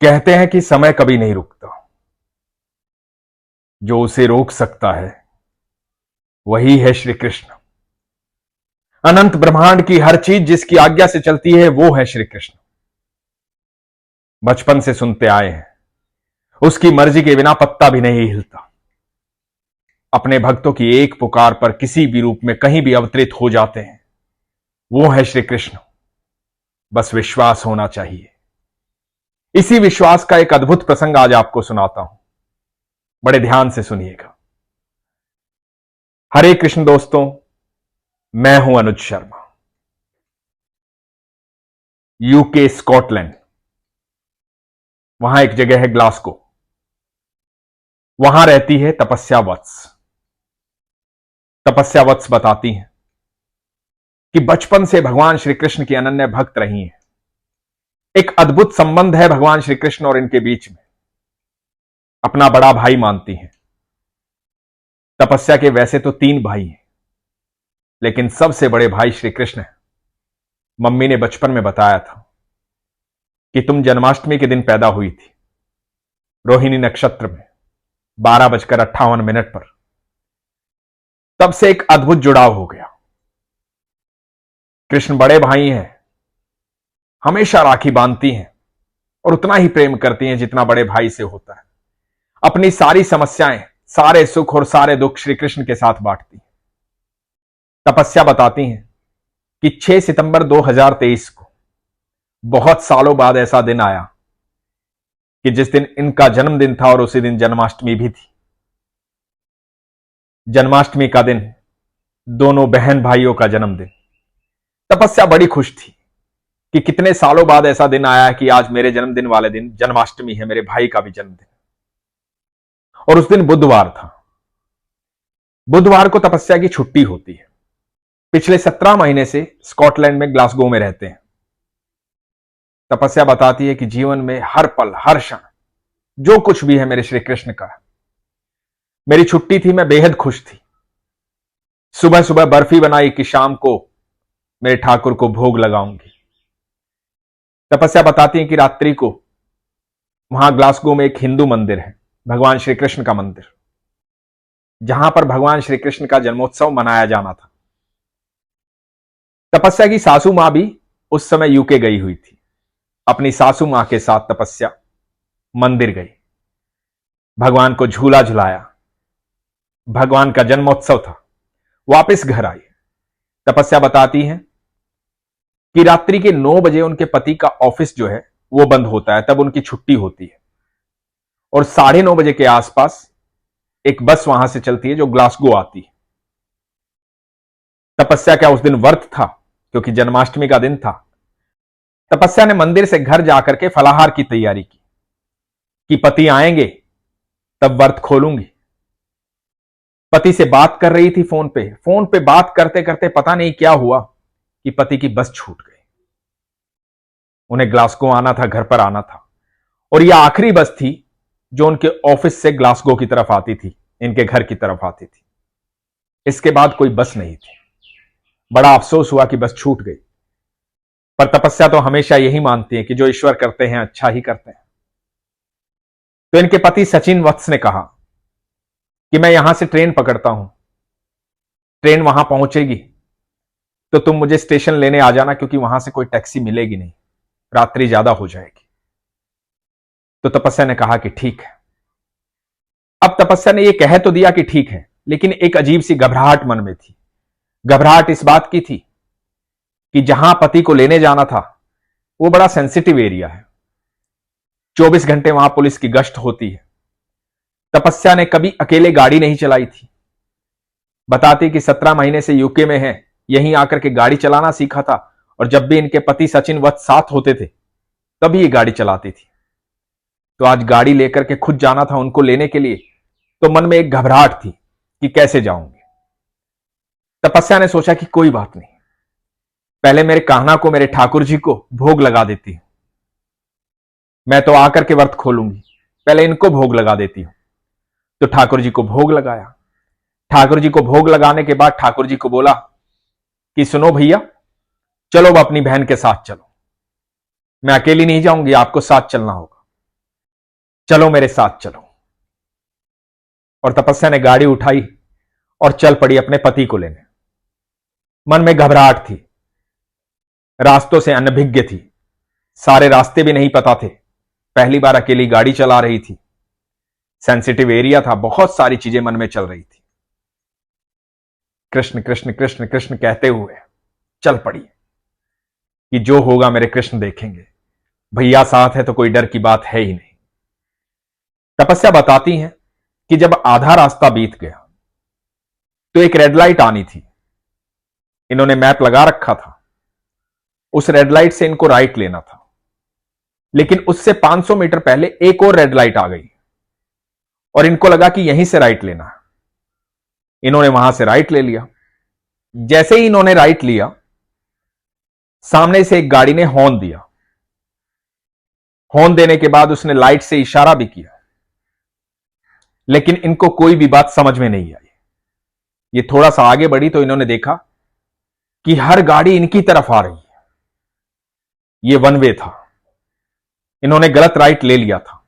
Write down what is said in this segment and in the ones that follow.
कहते हैं कि समय कभी नहीं रुकता। जो उसे रोक सकता है वही है श्री कृष्ण। अनंत ब्रह्मांड की हर चीज जिसकी आज्ञा से चलती है वो है श्री कृष्ण। बचपन से सुनते आए हैं, उसकी मर्जी के बिना पत्ता भी नहीं हिलता। अपने भक्तों की एक पुकार पर किसी भी रूप में कहीं भी अवतरित हो जाते हैं। वो है श्री कृष्ण। बस विश्वास होना चाहिए। इसी विश्वास का एक अद्भुत प्रसंग आज आपको सुनाता हूं, बड़े ध्यान से सुनिएगा। हरे कृष्ण दोस्तों, मैं हूं अनुज शर्मा। यूके स्कॉटलैंड, वहां एक जगह है ग्लासगो। वहां रहती है तपस्या वत्स। तपस्या वत्स बताती हैं कि बचपन से भगवान श्री कृष्ण की अनन्य भक्त रही हैं। एक अद्भुत संबंध है भगवान श्री कृष्ण और इनके बीच में। अपना बड़ा भाई मानती हैं। तपस्या के वैसे तो 3 भाई हैं, लेकिन सबसे बड़े भाई श्री कृष्ण हैं। मम्मी ने बचपन में बताया था कि तुम जन्माष्टमी के दिन पैदा हुई थी, रोहिणी नक्षत्र में 12:58 पर। तब से एक अद्भुत जुड़ाव हो गया। कृष्ण बड़े भाई हैं, हमेशा राखी बांधती हैं और उतना ही प्रेम करती हैं जितना बड़े भाई से होता है। अपनी सारी समस्याएं, सारे सुख और सारे दुख श्री कृष्ण के साथ बांटती हैं। तपस्या बताती हैं कि 6 सितंबर 2023 को बहुत सालों बाद ऐसा दिन आया कि जिस दिन इनका जन्मदिन था और उसी दिन जन्माष्टमी भी थी। जन्माष्टमी का दिन दोनों बहन भाइयों का जन्मदिन। तपस्या बड़ी खुश थी कि कितने सालों बाद ऐसा दिन आया है कि आज मेरे जन्मदिन वाले दिन जन्माष्टमी है, मेरे भाई का भी जन्मदिन। और उस दिन बुधवार था। बुधवार को तपस्या की छुट्टी होती है। पिछले 17 महीने से स्कॉटलैंड में ग्लासगो में रहते हैं। तपस्या बताती है कि जीवन में हर पल, हर क्षण जो कुछ भी है मेरे श्री कृष्ण का है। मेरी छुट्टी थी, मैं बेहद खुश थी। सुबह सुबह बर्फी बनाई कि शाम को मेरे ठाकुर को भोग लगाऊंगी। तपस्या बताती है कि रात्रि को वहां ग्लासगो में एक हिंदू मंदिर है, भगवान श्री कृष्ण का मंदिर, जहां पर भगवान श्री कृष्ण का जन्मोत्सव मनाया जाना था। तपस्या की सासू मां भी उस समय यूके गई हुई थी। अपनी सासू मां के साथ तपस्या मंदिर गई, भगवान को झूला झुलाया, भगवान का जन्मोत्सव था। वापस घर आई। तपस्या बताती हैं कि रात्रि के 9 बजे उनके पति का ऑफिस जो है वो बंद होता है, तब उनकी छुट्टी होती है। और 9:30 बजे के आसपास एक बस वहां से चलती है जो ग्लासगो आती है। तपस्या का उस दिन व्रत था क्योंकि जन्माष्टमी का दिन था। तपस्या ने मंदिर से घर जाकर के फलाहार की तैयारी की कि पति आएंगे तब व्रत खोलूंगी। पति से बात कर रही थी फोन पे बात करते करते पता नहीं क्या हुआ कि पति की बस छूट गई। उन्हें ग्लासगो आना था, घर पर आना था, और यह आखिरी बस थी जो उनके ऑफिस से ग्लासगो की तरफ आती थी, इनके घर की तरफ आती थी। इसके बाद कोई बस नहीं थी। बड़ा अफसोस हुआ कि बस छूट गई। पर तपस्या तो हमेशा यही मानती है कि जो ईश्वर करते हैं अच्छा ही करते हैं। तो इनके पति सचिन वत्स ने कहा कि मैं यहां से ट्रेन पकड़ता हूं, ट्रेन वहां पहुंचेगी तो तुम मुझे स्टेशन लेने आ जाना, क्योंकि वहां से कोई टैक्सी मिलेगी नहीं, रात्रि ज्यादा हो जाएगी। तो तपस्या ने कहा कि ठीक है। अब तपस्या ने यह कह तो दिया कि ठीक है, लेकिन एक अजीब सी घबराहट मन में थी। घबराहट इस बात की थी कि जहां पति को लेने जाना था वो बड़ा सेंसिटिव एरिया है। 24 घंटे वहां पुलिस की गश्त होती है। तपस्या ने कभी अकेले गाड़ी नहीं चलाई थी। बताती कि 17 महीने से यूके में है, यहीं आकर के गाड़ी चलाना सीखा था, और जब भी इनके पति सचिन वत्स साथ होते थे तभी ये गाड़ी चलाती थी। तो आज गाड़ी लेकर के खुद जाना था उनको लेने के लिए, तो मन में एक घबराहट थी कि कैसे जाऊंगी। तपस्या ने सोचा कि कोई बात नहीं, पहले मेरे कान्हा को, मेरे ठाकुर जी को भोग लगा देती हूं। मैं तो आकर के व्रत खोलूंगी, पहले इनको भोग लगा देती हूं। तो ठाकुर जी को भोग लगाया। ठाकुर जी को भोग लगाने के बाद ठाकुर जी को बोला कि सुनो भैया, चलो अब अपनी बहन के साथ चलो, मैं अकेली नहीं जाऊंगी, आपको साथ चलना होगा। चलो मेरे साथ चलो। और तपस्या ने गाड़ी उठाई और चल पड़ी अपने पति को लेने। मन में घबराहट थी, रास्तों से अनभिज्ञ थी, सारे रास्ते भी नहीं पता थे, पहली बार अकेली गाड़ी चला रही थी, सेंसिटिव एरिया था, बहुत सारी चीजें मन में चल रही थी। कृष्ण कृष्ण कृष्ण कृष्ण कहते हुए चल पड़ी कि जो होगा मेरे कृष्ण देखेंगे, भैया साथ है तो कोई डर की बात है ही नहीं। तपस्या बताती हैं कि जब आधा रास्ता बीत गया तो एक रेड लाइट आनी थी। इन्होंने मैप लगा रखा था, उस रेड लाइट से इनको राइट लेना था, लेकिन उससे 500 मीटर पहले एक और रेड लाइट आ गई और इनको लगा कि यहीं से राइट लेना है। इन्होंने वहां से राइट ले लिया। जैसे ही इन्होंने राइट लिया, सामने से एक गाड़ी ने हॉर्न दिया। हॉर्न देने के बाद उसने लाइट से इशारा भी किया, लेकिन इनको कोई भी बात समझ में नहीं आई। ये थोड़ा सा आगे बढ़ी तो इन्होंने देखा कि हर गाड़ी इनकी तरफ आ रही है। ये वन वे था, इन्होंने गलत राइट ले लिया था।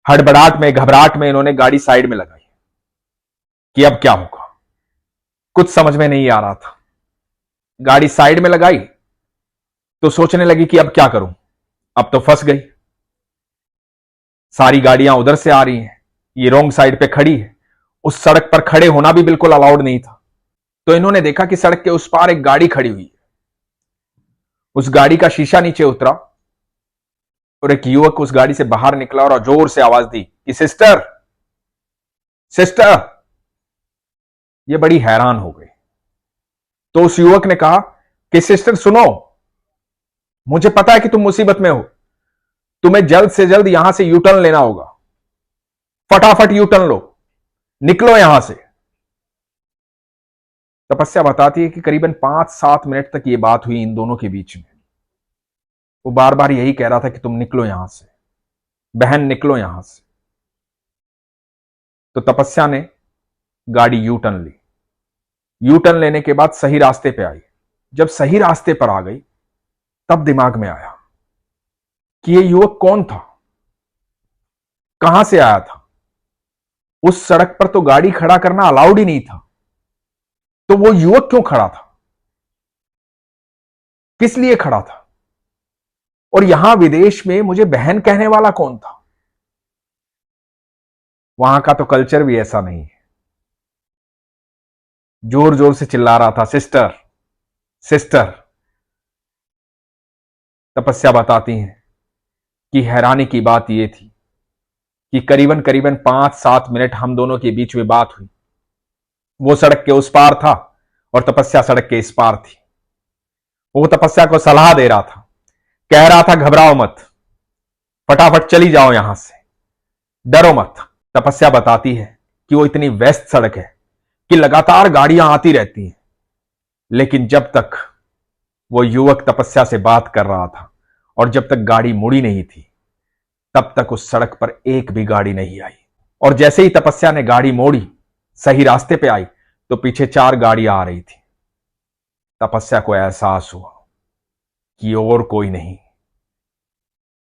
हड़बड़ाहट में, घबराहट में इन्होंने गाड़ी साइड में लगाई कि अब क्या होगा, कुछ समझ में नहीं आ रहा था। गाड़ी साइड में लगाई तो सोचने लगी कि अब क्या करूं, अब तो फंस गई। सारी गाड़ियां उधर से आ रही हैं, ये रॉन्ग साइड पे खड़ी है। उस सड़क पर खड़े होना भी बिल्कुल अलाउड नहीं था। तो इन्होंने देखा कि सड़क के उस पार एक गाड़ी खड़ी हुई है। उस गाड़ी का शीशा नीचे उतरा और एक युवक उस गाड़ी से बाहर निकला और जोर से आवाज दी कि सिस्टर, सिस्टर। ये बड़ी हैरान हो गई। तो उस युवक ने कहा कि सिस्टर सुनो, मुझे पता है कि तुम मुसीबत में हो, तुम्हें जल्द से जल्द यहां से यू टर्न लेना होगा, फटाफट यू टर्न लो, निकलो यहां से। तपस्या बताती है कि करीबन 5-7 मिनट तक यह बात हुई इन दोनों के बीच में। वो बार बार यही कह रहा था कि तुम निकलो यहां से, बहन निकलो यहां से। तो तपस्या ने गाड़ी यू टर्न ली। यू टर्न लेने के बाद सही रास्ते पे आई। जब सही रास्ते पर आ गई तब दिमाग में आया कि ये युवक कौन था, कहां से आया था। उस सड़क पर तो गाड़ी खड़ा करना अलाउड ही नहीं था, तो वो युवक क्यों खड़ा था, किस लिए खड़ा था, और यहां विदेश में मुझे बहन कहने वाला कौन था। वहां का तो कल्चर भी ऐसा नहीं है। जोर जोर से चिल्ला रहा था, सिस्टर, सिस्टर। तपस्या बताती हैं कि हैरानी की बात यह थी कि करीबन करीबन 5-7 मिनट हम दोनों के बीच में बात हुई। वो सड़क के उस पार था और तपस्या सड़क के इस पार थी। वो तपस्या को सलाह दे रहा था, कह रहा था घबराओ मत, फटाफट चली जाओ यहां से, डरो मत। तपस्या बताती है कि वो इतनी व्यस्त सड़क है कि लगातार गाड़ियां आती रहती हैं, लेकिन जब तक वो युवक तपस्या से बात कर रहा था और जब तक गाड़ी मुड़ी नहीं थी, तब तक उस सड़क पर एक भी गाड़ी नहीं आई। और जैसे ही तपस्या ने गाड़ी मोड़ी, सही रास्ते पे आई, तो पीछे 4 गाड़ियां आ रही थी। तपस्या को एहसास हुआ कि और कोई नहीं,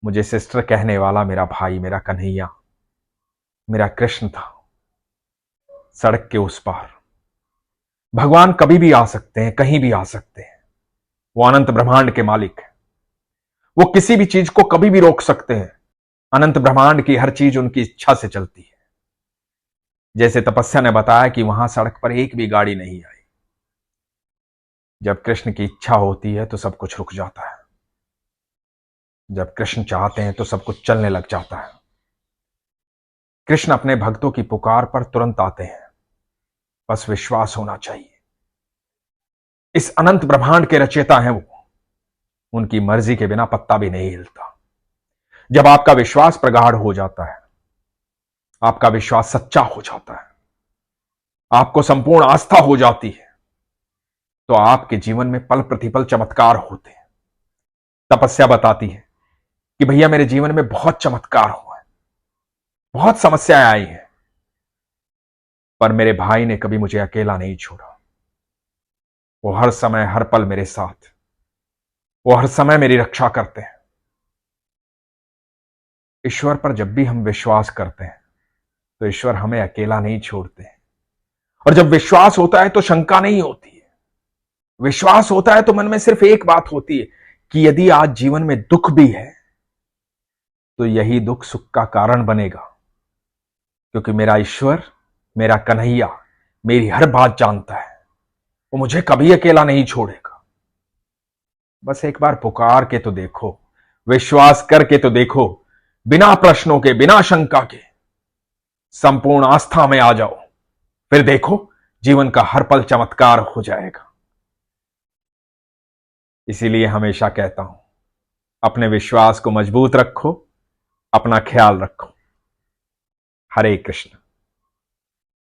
मुझे सिस्टर कहने वाला मेरा भाई, मेरा कन्हैया, मेरा कृष्ण था, सड़क के उस पार। भगवान कभी भी आ सकते हैं, कहीं भी आ सकते हैं। वो अनंत ब्रह्मांड के मालिक है, वो किसी भी चीज को कभी भी रोक सकते हैं। अनंत ब्रह्मांड की हर चीज उनकी इच्छा से चलती है। जैसे तपस्या ने बताया कि वहां सड़क पर एक भी गाड़ी नहीं आई। जब कृष्ण की इच्छा होती है तो सब कुछ रुक जाता है, जब कृष्ण चाहते हैं तो सब कुछ चलने लग जाता है। कृष्ण अपने भक्तों की पुकार पर तुरंत आते हैं, बस विश्वास होना चाहिए। इस अनंत ब्रह्मांड के रचयिता हैं वो, उनकी मर्जी के बिना पत्ता भी नहीं हिलता। जब आपका विश्वास प्रगाढ़ हो जाता है, आपका विश्वास सच्चा हो जाता है, आपको संपूर्ण आस्था हो जाती है, तो आपके जीवन में पल प्रतिपल चमत्कार होते हैं। तपस्या बताती है कि भैया मेरे जीवन में बहुत चमत्कार हुआ है, बहुत समस्याएं आई हैं, पर मेरे भाई ने कभी मुझे अकेला नहीं छोड़ा। वो हर समय हर पल मेरे साथ, वो हर समय मेरी रक्षा करते हैं। ईश्वर पर जब भी हम विश्वास करते हैं तो ईश्वर हमें अकेला नहीं छोड़ते हैं। और जब विश्वास होता है तो शंका नहीं होती है। विश्वास होता है तो मन में सिर्फ एक बात होती है कि यदि आज जीवन में दुख भी है तो यही दुख सुख का कारण बनेगा, क्योंकि मेरा ईश्वर, मेरा कन्हैया मेरी हर बात जानता है। वो मुझे कभी अकेला नहीं छोड़ेगा। बस एक बार पुकार के तो देखो, विश्वास करके तो देखो, बिना प्रश्नों के, बिना शंका के संपूर्ण आस्था में आ जाओ, फिर देखो जीवन का हर पल चमत्कार हो जाएगा। इसीलिए हमेशा कहता हूं, अपने विश्वास को मजबूत रखो, अपना ख्याल रखो। हरे कृष्ण।